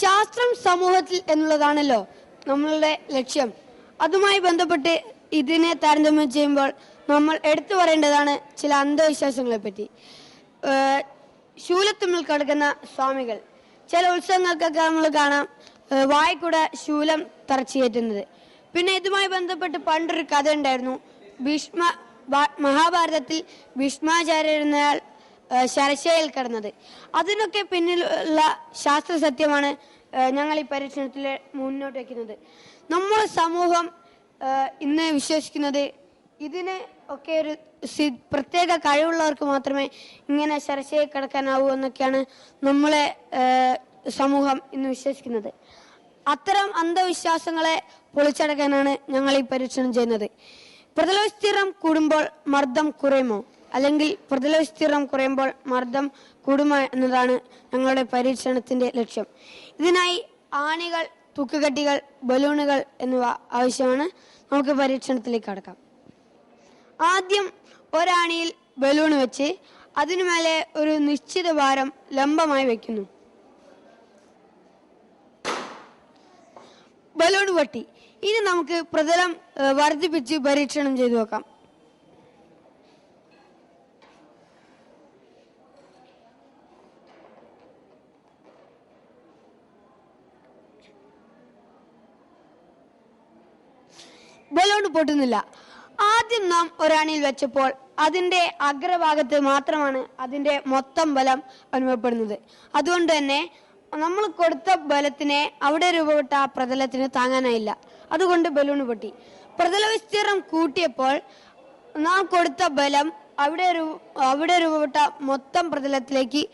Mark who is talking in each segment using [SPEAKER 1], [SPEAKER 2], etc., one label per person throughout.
[SPEAKER 1] ശാസ്ത്രം സമൂഹത്തിൽ എന്നുള്ളതാണല്ലോ നമ്മളുടെ ലക്ഷ്യം. അതുമായി ബന്ധപ്പെട്ട് ഇതിനെ താരതമ്യം ചെയ്യുമ്പോൾ നമ്മൾ എടുത്തു പറയേണ്ടതാണ് ചില അന്ധവിശ്വാസങ്ങളെ പറ്റി. ശൂലത്തുമ്മിൽ കിടക്കുന്ന സ്വാമികൾ, ചില ഉത്സവങ്ങൾക്കൊക്കെ നമ്മൾ കാണാം വായിക്കൂടെ ശൂലം തറച്ചു കയറ്റുന്നത്. പിന്നെ ഇതുമായി ബന്ധപ്പെട്ട് പണ്ടൊരു കഥ ഉണ്ടായിരുന്നു. മഹാഭാരതത്തിൽ ഭീഷ്മാചാര്യർ എന്നയാൾ ശരശയിൽ കിടന്നത്. അതിനൊക്കെ പിന്നിലുള്ള ശാസ്ത്ര സത്യമാണ് ഞങ്ങൾ ഈ പരീക്ഷണത്തിൽ മുന്നോട്ട് വയ്ക്കുന്നത്. നമ്മുടെ സമൂഹം ഇന്ന് വിശ്വസിക്കുന്നത് ഇതിന് ഒക്കെ ഒരു പ്രത്യേക കഴിവുള്ളവർക്ക് മാത്രമേ ഇങ്ങനെ ശരശയിൽ കിടക്കാനാവൂ എന്നൊക്കെയാണ് നമ്മളെ സമൂഹം ഇന്ന് വിശ്വസിക്കുന്നത്. അത്തരം അന്ധവിശ്വാസങ്ങളെ പൊളിച്ചടക്കാനാണ് ഞങ്ങൾ ഈ പരീക്ഷണം ചെയ്യുന്നത്. പ്രതലവിസ്തീർണം കൂടുമ്പോൾ മർദ്ദം കുറയുമോ, അല്ലെങ്കിൽ പ്രതലവിസ്തീർണം കുറയുമ്പോൾ മർദ്ദം കൂടുമോ എന്നതാണ് ഞങ്ങളുടെ പരീക്ഷണത്തിന്റെ ലക്ഷ്യം. ഇതിനായി ആണികൾ, തൂക്കുകട്ടികൾ, ബലൂണുകൾ എന്നിവ ആവശ്യമാണ്. നമുക്ക് പരീക്ഷണത്തിലേക്ക് കടക്കാം. ആദ്യം ഒരാണിയിൽ ബലൂൺ വെച്ച് അതിനുമേലെ ഒരു നിശ്ചിത ഭാരം ലംബമായി വയ്ക്കുന്നു. ബലൂൺ പൊട്ടി. ഇനി നമുക്ക് പ്രതലം വർദ്ധിപ്പിച്ച് പരീക്ഷണം ചെയ്തു നോക്കാം. ബലൂൺ പൊട്ടുന്നില്ല. ആദ്യം നാം ഒരാണിയിൽ വെച്ചപ്പോൾ അതിന്റെ അഗ്രഭാഗത്ത് മാത്രമാണ് അതിന്റെ മൊത്തം ബലം അനുഭവപ്പെടുന്നത്. അതുകൊണ്ട് തന്നെ നമ്മൾ കൊടുത്ത ബലത്തിനെ അവിടെ രൂപപ്പെട്ട ആ പ്രതലത്തിന് താങ്ങാനായില്ല. അതുകൊണ്ട് ബലൂൺ പൊട്ടി. പ്രതല വിസ്തീർണം കൂട്ടിയപ്പോൾ നാം കൊടുത്ത ബലം അവിടെ രൂപപ്പെട്ട മൊത്തം പ്രതലത്തിലേക്ക്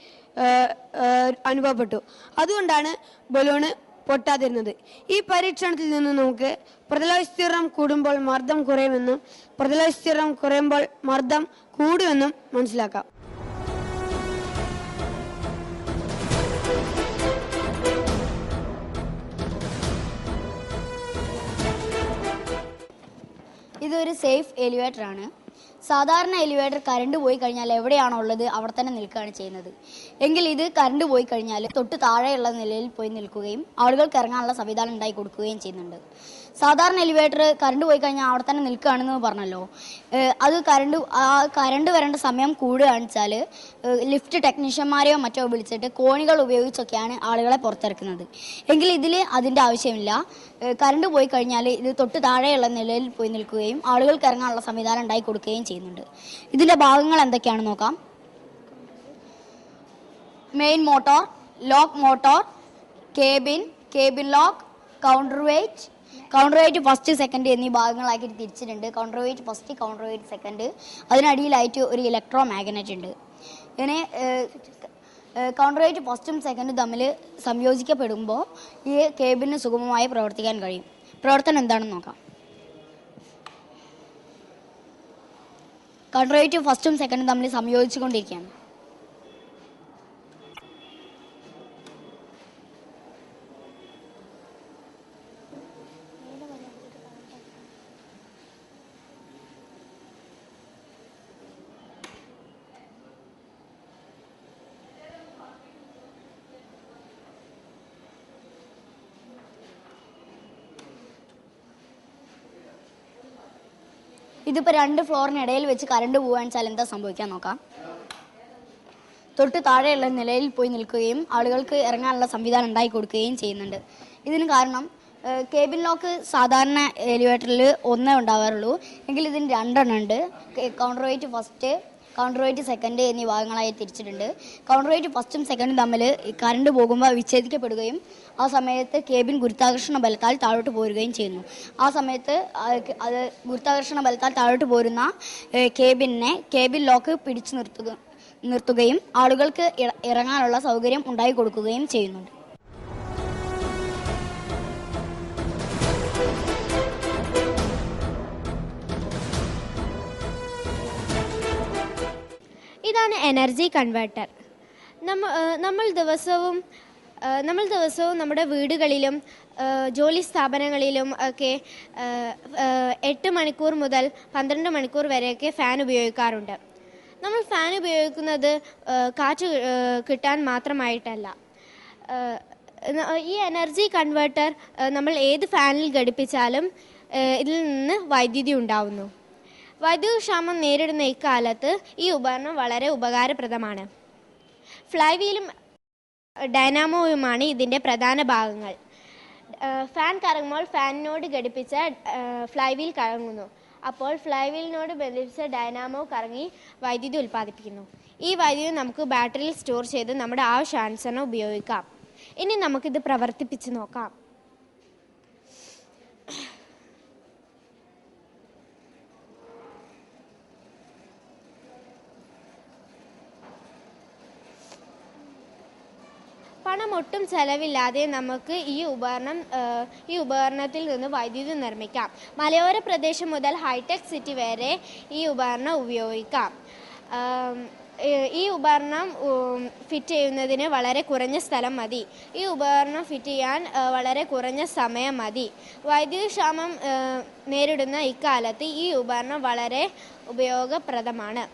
[SPEAKER 1] അനുഭവപ്പെട്ടു. അതുകൊണ്ടാണ് ബലൂണ് പൊട്ടാതിരുന്നത്. ഈ പരീക്ഷണത്തിൽ നിന്ന് നമുക്ക് പ്രതല വിസ്തീർണം കൂടുമ്പോൾ മർദ്ദം കുറയുമെന്നും പ്രതല വിസ്തീർണം കുറയുമ്പോൾ മർദ്ദം കൂടുമെന്നും മനസ്സിലാക്കാം.
[SPEAKER 2] ഇതൊരു സേഫ് എലിവേറ്റർ ആണ്. സാധാരണ എലിവേറ്റർ കറണ്ട് പോയി കഴിഞ്ഞാൽ എവിടെയാണോ ഉള്ളത് അവിടെ തന്നെ നിൽക്കുകയാണ് ചെയ്യുന്നത്. എങ്കിൽ ഇത് കറണ്ട് പോയി കഴിഞ്ഞാൽ തൊട്ട് താഴെയുള്ള നിലയിൽ പോയി നിൽക്കുകയും ആളുകൾക്ക് ഇറങ്ങാനുള്ള സംവിധാനം ഉണ്ടായി കൊടുക്കുകയും ചെയ്യുന്നുണ്ട്. സാധാരണ എലിവേറ്റർ കറണ്ട് പോയി കഴിഞ്ഞാൽ അവിടെ തന്നെ നിൽക്കുകയാണെന്ന് പറഞ്ഞല്ലോ. അത് കറണ്ട് വരേണ്ട സമയം കൂടുകയാണെന്ന് വെച്ചാൽ ലിഫ്റ്റ് ടെക്നീഷ്യന്മാരെയോ മറ്റോ വിളിച്ചിട്ട് കോണികൾ ഉപയോഗിച്ചൊക്കെയാണ് ആളുകളെ പുറത്തിറക്കുന്നത്. എങ്കിൽ ഇതിൽ അതിൻ്റെ ആവശ്യമില്ല. കറണ്ട് പോയി കഴിഞ്ഞാൽ ഇത് തൊട്ട് താഴെയുള്ള നിലയിൽ പോയി നിൽക്കുകയും ആളുകൾക്ക് ഇറങ്ങാനുള്ള സംവിധാനം ഉണ്ടായി കൊടുക്കുകയും ചെയ്യുന്നുണ്ട്. ഇതിൻ്റെ ഭാഗങ്ങൾ എന്തൊക്കെയാണെന്ന് നോക്കാം. Main motor, lock motor, cabin lock, counter weight first second എന്നീ ഭാഗങ്ങളാക്കി തിരിച്ചിട്ടുണ്ട്. Counter weight first, counter weight second. അതിനടിയിലായിട്ട് ഒരു ഇലക്ട്രോ മാഗ്നറ്റ് ഉണ്ട്. ഇതിനെ കൗണ്ടർ വെയിറ്റ് ഫസ്റ്റും സെക്കൻഡും തമ്മിൽ സംയോജിക്കപ്പെടുമ്പോൾ ഈ കേബിളിന് സുഗമമായി പ്രവർത്തിക്കാൻ കഴിയും. പ്രവർത്തനം എന്താണെന്ന് നോക്കാം. കൗണ്ടർ വെയിറ്റ് ഫസ്റ്റും സെക്കൻഡും തമ്മിൽ സംയോജിച്ചുകൊണ്ടിരിക്കുകയാണ്. ഇതിപ്പോൾ 2 ഫ്ലോറിനിടയിൽ വെച്ച് കറണ്ട് പോകാന്ന് വെച്ചാൽ എന്താ സംഭവിക്കാൻ നോക്കാം. തൊട്ട് താഴെയുള്ള നിലയിൽ പോയി നിൽക്കുകയും ആളുകൾക്ക് ഇറങ്ങാനുള്ള സംവിധാനം ഉണ്ടാക്കി കൊടുക്കുകയും ചെയ്യുന്നുണ്ട്. ഇതിന് കാരണം കേബിൻ ലോക്ക് സാധാരണ എലിവേറ്ററിൽ 1 ഉണ്ടാവാറുള്ളൂ. എങ്കിൽ ഇതിന് 2 ഉണ്ട്. Counter weight first, counter weight second എന്നീ ഭാഗങ്ങളായി തിരിച്ചിട്ടുണ്ട്. കൗണ്ടർ വെയിറ്റ് ഫസ്റ്റും സെക്കൻഡും തമ്മിൽ കറണ്ട് പോകുമ്പോൾ വിച്ഛേദിക്കപ്പെടുകയും ആ സമയത്ത് കേബിൻ ഗുരുത്വാകർഷണ ബലത്താൽ താഴോട്ട് പോരുകയും ചെയ്യുന്നു. ആ സമയത്ത് അത് ഗുരുത്വാകർഷണ ബലത്താൽ താഴോട്ട് പോരുന്ന കേബിൻ ലോക്ക് പിടിച്ചു നിർത്തുകയും ആളുകൾക്ക് ഇറങ്ങാനുള്ള സൗകര്യം ഉണ്ടാക്കി കൊടുക്കുകയും ചെയ്യുന്നുണ്ട്.
[SPEAKER 3] ഇതാണ് എനർജി കൺവേർട്ടർ. നമ്മൾ ദിവസവും നമ്മുടെ വീടുകളിലും ജോലി സ്ഥാപനങ്ങളിലും ഒക്കെ 8 മണിക്കൂർ മുതൽ 12 മണിക്കൂർ വരെയൊക്കെ ഫാൻ ഉപയോഗിക്കാറുണ്ട്. നമ്മൾ ഫാൻ ഉപയോഗിക്കുന്നത് കാറ്റ് കിട്ടാൻ മാത്രമായിട്ടല്ല. ഈ എനർജി കൺവേർട്ടർ നമ്മൾ ഏത് ഫാനിൽ ഘടിപ്പിച്ചാലും ഇതിൽ നിന്ന് വൈദ്യുതി ഉണ്ടാവുന്നു. വൈദ്യുതി ക്ഷാമം നേരിടുന്ന ഇക്കാലത്ത് ഈ ഉപകരണം വളരെ ഉപകാരപ്രദമാണ്. ഫ്ലൈവീലും ഡൈനാമോയുമാണ് ഇതിൻ്റെ പ്രധാന ഭാഗങ്ങൾ. ഫാൻ കറങ്ങുമ്പോൾ ഫാനിനോട് ഘടിപ്പിച്ച ഫ്ലൈവീൽ കറങ്ങുന്നു. അപ്പോൾ ഫ്ലൈവീലിനോട് ബന്ധിപ്പിച്ച ഡൈനാമോ കറങ്ങി വൈദ്യുതി ഉൽപ്പാദിപ്പിക്കുന്നു. ഈ വൈദ്യുതി നമുക്ക് ബാറ്ററിയിൽ സ്റ്റോർ ചെയ്ത് നമ്മുടെ ആവശ്യാനുസരണം ഉപയോഗിക്കാം. ഇനി നമുക്കിത് പ്രവർത്തിപ്പിച്ച് നോക്കാം. പണം ഒട്ടും ചെലവില്ലാതെ നമുക്ക് ഈ ഉപകരണത്തിൽ നിന്ന് വൈദ്യുതി നിർമ്മിക്കാം. മലയോര പ്രദേശം മുതൽ ഹൈടെക് സിറ്റി വരെ ഈ ഉപകരണം ഉപയോഗിക്കാം. ഈ ഉപകരണം ഫിറ്റ് ചെയ്യുന്നതിന് വളരെ കുറഞ്ഞ സ്ഥലം മതി. ഈ ഉപകരണം ഫിറ്റ് ചെയ്യാൻ വളരെ കുറഞ്ഞ സമയം മതി. വൈദ്യുതി ക്ഷാമം നേരിടുന്ന ഇക്കാലത്ത് ഈ ഉപകരണം വളരെ ഉപയോഗപ്രദമാണ്.